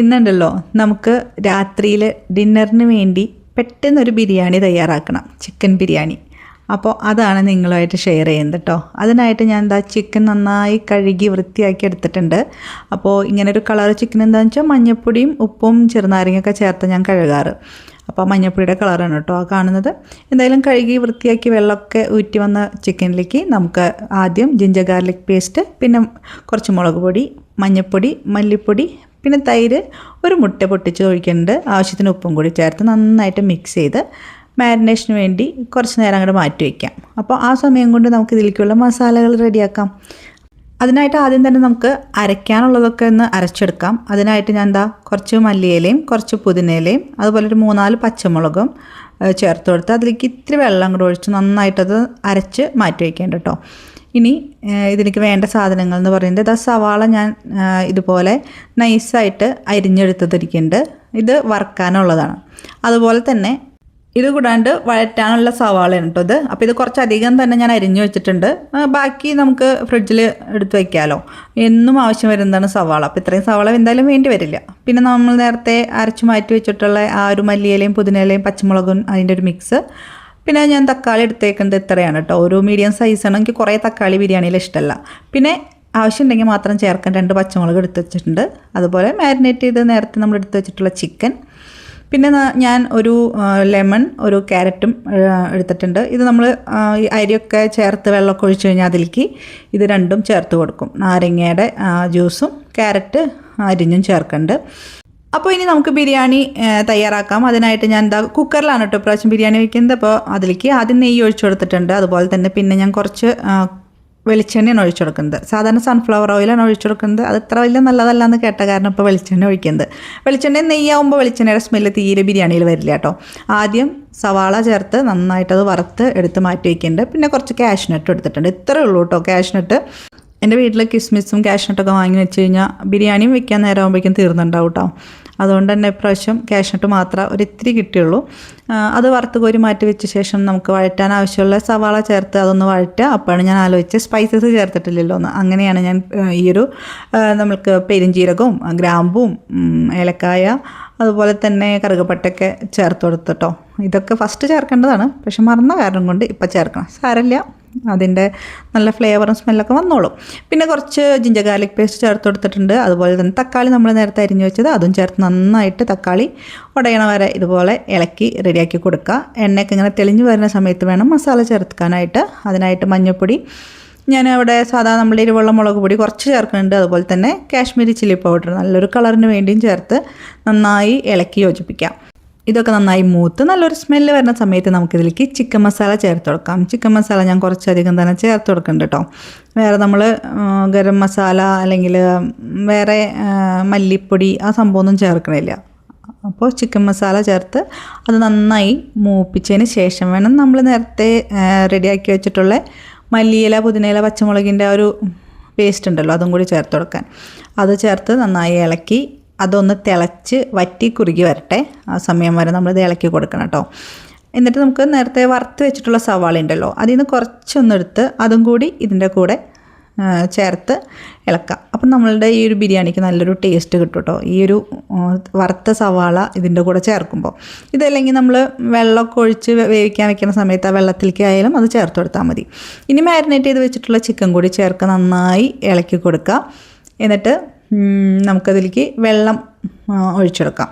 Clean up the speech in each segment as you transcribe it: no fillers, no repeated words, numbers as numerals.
ഇന്നുണ്ടല്ലോ നമുക്ക് രാത്രിയിൽ ഡിന്നറിന് വേണ്ടി പെട്ടെന്നൊരു ബിരിയാണി തയ്യാറാക്കണം, ചിക്കൻ ബിരിയാണി. അപ്പോൾ അതാണ് നിങ്ങളുമായിട്ട് ഷെയർ ചെയ്യുന്നത് കേട്ടോ. അതിനായിട്ട് ഞാൻ എന്താ ചിക്കൻ നന്നായി കഴുകി വൃത്തിയാക്കി എടുത്തിട്ടുണ്ട്. അപ്പോൾ ഇങ്ങനൊരു കളർ ചിക്കൻ എന്താണെന്ന് വെച്ചാൽ മഞ്ഞൾപ്പൊടിയും ഉപ്പും ചെറുനാരങ്ങയൊക്കെ ചേർത്ത് ഞാൻ കഴുകാറ്. അപ്പോൾ മഞ്ഞൾപ്പൊടിയുടെ കളറാണ് കേട്ടോ ആ കാണുന്നത്. എന്തായാലും കഴുകി വൃത്തിയാക്കി വെള്ളമൊക്കെ ഊറ്റി വന്ന ചിക്കനിലേക്ക് നമുക്ക് ആദ്യം ജിഞ്ചർ ഗാർലിക് പേസ്റ്റ്, പിന്നെ കുറച്ച് മുളക് പൊടി, മഞ്ഞൾപ്പൊടി, മല്ലിപ്പൊടി, പിന്നെ തൈര്, ഒരു മുട്ട പൊട്ടിച്ച് ഒഴിക്കുന്നുണ്ട്. ആവശ്യത്തിന് ഉപ്പും കൂടി ചേർത്ത് നന്നായിട്ട് മിക്സ് ചെയ്ത് മാരിനേഷന് വേണ്ടി കുറച്ച് നേരം അങ്ങോട്ട് മാറ്റി വയ്ക്കാം. അപ്പോൾ ആ സമയം കൊണ്ട് നമുക്ക് ഇതിലേക്കുള്ള മസാലകൾ റെഡിയാക്കാം. അതിനായിട്ട് ആദ്യം തന്നെ നമുക്ക് അരയ്ക്കാനുള്ളതൊക്കെ ഒന്ന് അരച്ചെടുക്കാം. അതിനായിട്ട് ഞാൻ കുറച്ച് മല്ലിയിലയും കുറച്ച് പുതിനയിലയും അതുപോലെ ഒരു 3-4 പച്ചമുളകും ചേർത്ത് കൊടുത്ത് അതിലേക്ക് ഇത്തിരി വെള്ളം കൂടെ ഒഴിച്ച് നന്നായിട്ടത് അരച്ച് മാറ്റി വയ്ക്കേണ്ട കേട്ടോ. ഇനി ഇതിലേക്ക് വേണ്ട സാധനങ്ങൾ എന്ന് പറയുന്നത് സവാള ഞാൻ ഇതുപോലെ നൈസായിട്ട് അരിഞ്ഞെടുത്തിരിക്കുന്നുണ്ട്. ഇത് വറുക്കാനുള്ളതാണ്. അതുപോലെ തന്നെ ഇത് കൂടാണ്ട് വഴറ്റാനുള്ള സവാളയാണ് കേട്ടോ ഇത്. അപ്പോൾ ഇത് കുറച്ചധികം തന്നെ ഞാൻ അരിഞ്ഞു വെച്ചിട്ടുണ്ട്. ബാക്കി നമുക്ക് ഫ്രിഡ്ജിൽ എടുത്ത് വയ്ക്കാമല്ലോ. എന്നും ആവശ്യം വരുന്നതാണ് സവാള. അപ്പോൾ ഇത്രയും സവാള എന്തായാലും വേണ്ടി വരില്ല. പിന്നെ നമ്മൾ നേരത്തെ അരച്ച് മാറ്റി വെച്ചിട്ടുള്ള ആ ഒരു മല്ലിയിലയും പുതിനയിലയും പച്ചമുളകും അതിൻ്റെ ഒരു മിക്സ്. പിന്നെ ഞാൻ തക്കാളി എടുത്തേക്കുന്നത് ഇത്രയാണ് കേട്ടോ. ഒരു മീഡിയം സൈസാണ്. എനിക്ക് കുറേ തക്കാളി ബിരിയാണിയിൽ ഇഷ്ടമല്ല. പിന്നെ ആവശ്യമുണ്ടെങ്കിൽ മാത്രം ചേർക്കാൻ 2 പച്ചമുളക് എടുത്ത് വെച്ചിട്ടുണ്ട്. അതുപോലെ മാരിനേറ്റ് ചെയ്ത് നേരത്തെ നമ്മൾ എടുത്ത് വെച്ചിട്ടുള്ള ചിക്കൻ. പിന്നെ ഞാൻ ഒരു ലെമൺ, ഒരു ക്യാരറ്റും എടുത്തിട്ടുണ്ട്. ഇത് നമ്മൾ അരിയൊക്കെ ചേർത്ത് വെള്ളമൊക്കെ ഒഴിച്ച് കഴിഞ്ഞാൽ അതിലേക്ക് ഇത് രണ്ടും ചേർത്ത് കൊടുക്കും. നാരങ്ങയുടെ ജ്യൂസും ക്യാരറ്റ് അരിഞ്ഞും ചേർക്കുന്നുണ്ട്. അപ്പോൾ ഇനി നമുക്ക് ബിരിയാണി തയ്യാറാക്കാം. അതിനായിട്ട് ഞാൻ കുക്കറിലാണ് കേട്ടോ ഇപ്രാവശ്യം ബിരിയാണി വയ്ക്കുന്നത്. അപ്പോൾ അതിലേക്ക് ആദ്യം നെയ്യ് ഒഴിച്ചു കൊടുത്തിട്ടുണ്ട്. അതുപോലെ തന്നെ പിന്നെ ഞാൻ കുറച്ച് വെളിച്ചെണ്ണയാണ് ഒഴിച്ചു കൊടുക്കുന്നത്. സാധാരണ സൺഫ്ലവർ ഓയിലാണ് ഒഴിച്ചു കൊടുക്കുന്നത്. അത് ഇത്ര വലിയ നല്ലതല്ല എന്ന് കേട്ട കാരണം ഇപ്പോൾ വെളിച്ചെണ്ണ ഒഴിക്കുന്നത്. വെളിച്ചെണ്ണ നെയ്യാവുമ്പോൾ വെളിച്ചെണ്ണയുടെ സ്മെല്ല് തീരെ ബിരിയാണിയിൽ വരില്ല കേട്ടോ. ആദ്യം സവാള ചേർത്ത് നന്നായിട്ടത് വറുത്ത് എടുത്ത് മാറ്റി വയ്ക്കുന്നുണ്ട്. പിന്നെ കുറച്ച് കാഷ്നട്ട് എടുത്തിട്ടുണ്ട്. ഇത്രയേ ഉള്ളൂ കേട്ടോ കാഷ്നട്ട്. എൻ്റെ വീട്ടിൽ കിസ്മിസും കാഷ്നട്ടൊക്കെ വാങ്ങി വെച്ച് കഴിഞ്ഞാൽ ബിരിയാണിയും വെക്കാൻ നേരം ആകുമ്പോഴേക്കും തീർന്നുണ്ടാവും കേട്ടോ. അതുകൊണ്ട് തന്നെ ഇപ്രാവശ്യം കാഷ്നട്ട് മാത്രം ഒരിത്തിരി കിട്ടിയുള്ളൂ. അത് വറുത്ത് കോരി മാറ്റി വെച്ച ശേഷം നമുക്ക് വഴറ്റാൻ ആവശ്യമുള്ള സവാള ചേർത്ത് അതൊന്ന് വഴറ്റുക. അപ്പോഴാണ് ഞാൻ ആലോചിച്ച് സ്പൈസസ് ചേർത്തിട്ടില്ലല്ലോ എന്ന്. അങ്ങനെയാണ് ഞാൻ നമ്മൾക്ക് പെരുംജീരകവും ഗ്രാമ്പും ഏലക്കായ അതുപോലെ തന്നെ കറുകപ്പട്ടയൊക്കെ ചേർത്ത് കൊടുത്തിട്ടോ. ഇതൊക്കെ ഫസ്റ്റ് ചേർക്കേണ്ടതാണ്, പക്ഷെ മറന്ന കാരണം കൊണ്ട് ഇപ്പം ചേർക്കണം. സാരമില്ല, അതിൻ്റെ നല്ല ഫ്ലേവറും സ്മെല്ലൊക്കെ വന്നോളും. പിന്നെ കുറച്ച് ജിഞ്ചർ ഗാർലിക് പേസ്റ്റ് ചേർത്ത് കൊടുത്തിട്ടുണ്ട്. അതുപോലെ തന്നെ തക്കാളി നമ്മൾ നേരത്തെ അരിഞ്ഞു വെച്ചത് അതും ചേർത്ത് നന്നായിട്ട് തക്കാളി ഉടയണ വരെ ഇതുപോലെ ഇളക്കി റെഡിയാക്കി കൊടുക്കുക. എണ്ണയൊക്കെ ഇങ്ങനെ തെളിഞ്ഞു വരുന്ന സമയത്ത് വേണം മസാല ചേർക്കാനായിട്ട്. അതിനായിട്ട് മഞ്ഞൾപ്പൊടി ഞാൻ അവിടെ സാധാരണ നമ്മുടെ ഇരുവെള്ള മുളക് പൊടി കുറച്ച് ചേർക്കുന്നുണ്ട്. അതുപോലെ തന്നെ കാശ്മീരി ചില്ലി പൗഡർ നല്ലൊരു കളറിന് വേണ്ടിയും ചേർത്ത് നന്നായി ഇളക്കി യോജിപ്പിക്കാം. ഇതൊക്കെ നന്നായി മൂത്ത് നല്ലൊരു സ്മെല്ല് വരുന്ന സമയത്ത് നമുക്കിതിലേക്ക് ചിക്കൻ മസാല ചേർത്ത് കൊടുക്കാം. ചിക്കൻ മസാല ഞാൻ കുറച്ചധികം തന്നെ ചേർത്ത് കൊടുക്കുന്നുണ്ട് കേട്ടോ. വേറെ നമ്മൾ ഗരം മസാല അല്ലെങ്കിൽ വേറെ മല്ലിപ്പൊടി ആ സംഭവമൊന്നും ചേർക്കണില്ല. അപ്പോൾ ചിക്കൻ മസാല ചേർത്ത് അത് നന്നായി മൂപ്പിച്ചതിന് ശേഷം വേണം നമ്മൾ നേരത്തെ റെഡിയാക്കി വെച്ചിട്ടുള്ള മല്ലിയില, പുതിനയില, പച്ചമുളകിൻ്റെ ഒരു പേസ്റ്റ് ഉണ്ടല്ലോ അതും കൂടി ചേർത്ത് കൊടുക്കാൻ. അത് ചേർത്ത് നന്നായി ഇളക്കി അതൊന്ന് തിളച്ച് വറ്റി കുറുകി വരട്ടെ. ആ സമയം വരെ നമ്മളിത് ഇളക്കി കൊടുക്കണം കേട്ടോ. എന്നിട്ട് നമുക്ക് നേരത്തെ വറുത്ത് വെച്ചിട്ടുള്ള സവാള ഉണ്ടല്ലോ അതിൽ നിന്ന് കുറച്ചൊന്നെടുത്ത് അതും കൂടി ഇതിൻ്റെ കൂടെ ചേർത്ത് ഇളക്കാം. അപ്പം നമ്മളുടെ ഈ ഒരു ബിരിയാണിക്ക് നല്ലൊരു ടേസ്റ്റ് കിട്ടും കേട്ടോ. ഈ ഒരു വറുത്ത സവാള ഇതിൻ്റെ കൂടെ ചേർക്കുമ്പോൾ. ഇതല്ലെങ്കിൽ നമ്മൾ വെള്ളമൊക്കെ ഒഴിച്ച് വേവിക്കാൻ വെക്കുന്ന സമയത്ത് ആ വെള്ളത്തിലേക്ക് ആയാലും അത് ചേർത്ത് കൊടുത്താൽ മതി. ഇനി മാരിനേറ്റ് ചെയ്ത് വെച്ചിട്ടുള്ള ചിക്കൻ കൂടി ചേർത്ത് നന്നായി ഇളക്കി കൊടുക്കുക. എന്നിട്ട് നമുക്കതിലേക്ക് വെള്ളം ഒഴിച്ചെടുക്കാം.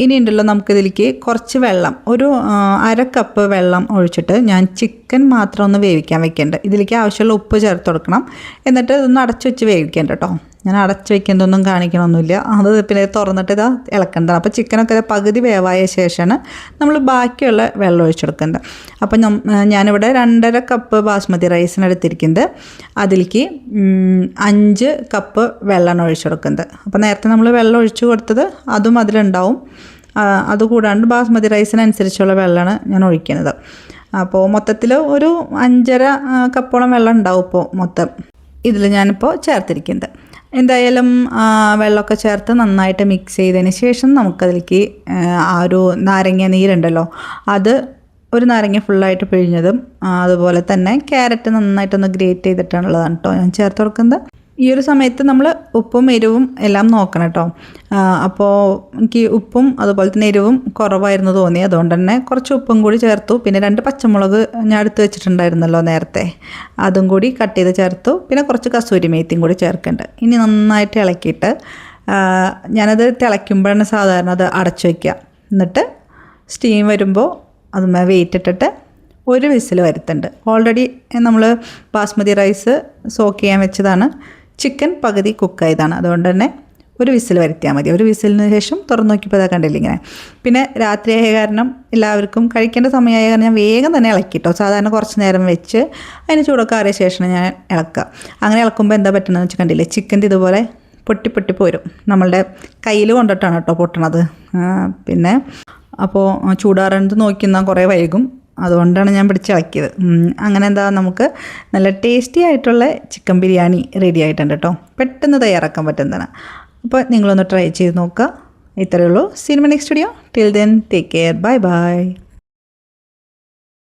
ഇനി ഉണ്ടല്ലോ നമുക്കിതിലേക്ക് കുറച്ച് വെള്ളം, ഒരു 1/2 കപ്പ് വെള്ളം ഒഴിച്ചിട്ട് ഞാൻ ചിക്കൻ മാത്രം ഒന്ന് വേവിക്കാൻ വെക്കേണ്ടത്. ഇതിലേക്ക് ആവശ്യമുള്ള ഉപ്പ് ചേർത്ത് കൊടുക്കണം. എന്നിട്ട് ഇതൊന്ന് അടച്ചു വെച്ച് വേവിക്കേണ്ട കേട്ടോ. ഞാൻ അടച്ചു വയ്ക്കുന്നതൊന്നും കാണിക്കണമൊന്നുമില്ല. അത് പിന്നെ തുറന്നിട്ട് ഇതാ ഇളക്കേണ്ടതാണ്. അപ്പോൾ ചിക്കനൊക്കെ പകുതി വേവായ ശേഷമാണ് നമ്മൾ ബാക്കിയുള്ള വെള്ളം ഒഴിച്ചെടുക്കേണ്ടത്. അപ്പം ഞാനിവിടെ 2.5 കപ്പ് ബാസ്മതി റൈസിന് എടുത്തിരിക്കുന്നത്. അതിലേക്ക് 5 കപ്പ് വെള്ളമാണ് ഒഴിച്ചെടുക്കുന്നത്. അപ്പോൾ നേരത്തെ നമ്മൾ വെള്ളം ഒഴിച്ചു കൊടുത്തത് അതും അതിലുണ്ടാവും. അതുകൂടാണ്ട് ബാസ്മതി റൈസിനനുസരിച്ചുള്ള വെള്ളമാണ് ഞാൻ ഒഴിക്കുന്നത്. അപ്പോൾ മൊത്തത്തിൽ ഒരു 5.5 കപ്പോളം വെള്ളം ഉണ്ടാവും ഇപ്പോൾ മൊത്തം ഇതിൽ ഞാനിപ്പോൾ ചേർത്തിരിക്കുന്നത്. എന്തായാലും വെള്ളമൊക്കെ ചേർത്ത് നന്നായിട്ട് മിക്സ് ചെയ്തതിന് ശേഷം നമുക്കതിലേക്ക് ആ ഒരു നാരങ്ങ നീരുണ്ടല്ലോ അത് ഒരു നാരങ്ങ ഫുള്ളായിട്ട് പിഴിഞ്ഞതും അതുപോലെ തന്നെ ക്യാരറ്റ് നന്നായിട്ടൊന്ന് ഗ്രേറ്റ് ചെയ്തിട്ടാണുള്ളതാണ് കേട്ടോ ഞാൻ ചേർത്ത് കൊടുക്കുന്നത്. ഈ ഒരു സമയത്ത് നമ്മൾ ഉപ്പും എരിവും എല്ലാം നോക്കണം കേട്ടോ. അപ്പോൾ എനിക്ക് ഉപ്പും അതുപോലെ തന്നെ എരിവും കുറവായിരുന്നു തോന്നി. അതുകൊണ്ട് തന്നെ കുറച്ച് ഉപ്പും കൂടി ചേർത്തു. പിന്നെ 2 പച്ചമുളക് ഞാൻ എടുത്ത് വെച്ചിട്ടുണ്ടായിരുന്നല്ലോ നേരത്തെ, അതും കൂടി കട്ട് ചെയ്ത് ചേർത്തു. പിന്നെ കുറച്ച് കസൂരി മേത്തിയും കൂടി ചേർക്കുന്നുണ്ട്. ഇനി നന്നായിട്ട് ഇളക്കിയിട്ട് ഞാനത് തിളയ്ക്കുമ്പോഴാണ് സാധാരണ അത് അടച്ചു വയ്ക്കുക. എന്നിട്ട് സ്റ്റീം വരുമ്പോൾ അതുമ്മേ വെയിറ്റ് ഇട്ടിട്ട് ഒരു വിസിൽ വരുത്തുന്നുണ്ട്. ഓൾറെഡി നമ്മൾ ബാസ്മതി റൈസ് സോക്ക് ചെയ്യാൻ വെച്ചതാണ്. ചിക്കൻ പകുതി കുക്കായതാണ്. അതുകൊണ്ട് തന്നെ ഒരു വിസിൽ വരുത്തിയാൽ മതി. ഒരു വിസിലിന് ശേഷം തുറന്നു നോക്കിയപ്പോൾ അതാ കണ്ടില്ല ഇങ്ങനെ. പിന്നെ രാത്രിയായ കാരണം എല്ലാവർക്കും കഴിക്കേണ്ട സമയമായ കാരണം ഞാൻ വേഗം തന്നെ ഇളക്കിട്ടോ. സാധാരണ കുറച്ച് നേരം വെച്ച് അതിന് ചൂടൊക്കെ ആറിയ ശേഷമാണ് ഞാൻ ഇളക്കുക. അങ്ങനെ ഇളക്കുമ്പോൾ എന്താ പറ്റുന്നതെന്ന് വെച്ചാൽ കണ്ടില്ലേ, ചിക്കൻ്റെ ഇതുപോലെ പൊട്ടി പോരും. നമ്മളുടെ കയ്യിൽ കൊണ്ടിട്ടാണ് കേട്ടോ പൊട്ടണത്. പിന്നെ അപ്പോൾ ചൂടാറുന്നത് നോക്കുന്ന കുറേ വൈകും. അതുകൊണ്ടാണ് ഞാൻ പിടിച്ചിളക്കിയത്. അങ്ങനെ എന്താ നമുക്ക് നല്ല ടേസ്റ്റി ആയിട്ടുള്ള ചിക്കൻ ബിരിയാണി റെഡി ആയിട്ടുണ്ട് കേട്ടോ. പെട്ടെന്ന് തയ്യാറാക്കാൻ പറ്റുന്നതാണ്. അപ്പോൾ നിങ്ങളൊന്ന് ട്രൈ ചെയ്ത് നോക്കുക. ഇത്രയേ ഉള്ളൂ. See you next video. Till then take care. Bye by.